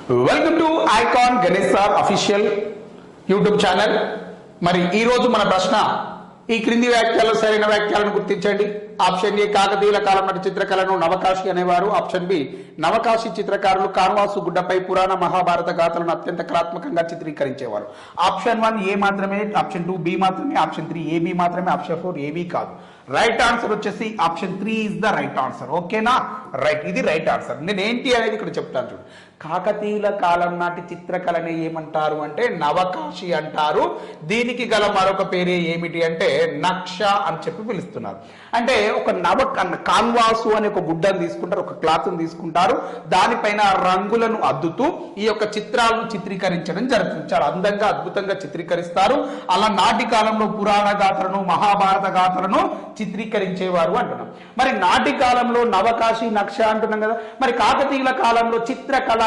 Welcome to icon Ganesh sir official YouTube channel. మరి ఈ రోజు మన ప్రశ్న, ఈ క్రింది వ్యాఖ్యలు సరైన వ్యాఖ్యలను గుర్తించండి. ఆప్షన్ ఏ, కాకతీయుల కాలం నాటి చిత్రకళను నవకాశి అనేవారు. ఆప్షన్ బి, నవకాశి చిత్రకారులు కాన్వాసు గుడ్డపై పురాణ మహాభారత గాథలను అత్యంత కళాత్మకంగా చిత్రీకరించేవారు. ఆప్షన్ 1 ఏ మాత్రమే, ఆప్షన్ 2 బి మాత్రమే, ఆప్షన్ 3 ఏబి మాత్రమే, ఆప్షన్ 4 ఏబి కాదు. రైట్ ఆన్సర్ వచ్చేసి option 3 is the right answer. ఓకేనా? రైట్, ఇది రైట్ ఆన్సర్. నేను ఏంటి అనేది ఇక్కడ చెప్తాను చూడు. కాకతీయుల కాలం నాటి చిత్రకళని ఏమంటారు అంటే నవకాశి అంటారు. దీనికి గల మరొక పేరే ఏమిటి అంటే నక్ష అని చెప్పి పిలుస్తున్నారు. అంటే ఒక కాన్వాసు అనే ఒక గుడ్డను తీసుకుంటారు, ఒక క్లాత్ తీసుకుంటారు, దానిపైన రంగులను అద్దుతూ ఈ యొక్క చిత్రాలను చిత్రీకరించడం జరుగుతుంది. చాలా అందంగా అద్భుతంగా చిత్రీకరిస్తారు. అలా నాటి కాలంలో పురాణ గాథలను మహాభారత గాథలను చిత్రీకరించేవారు అంటున్నాం. మరి నాటి కాలంలో నవకాశి నక్ష అంటున్నాం కదా. మరి కాకతీయుల కాలంలో చిత్రకళ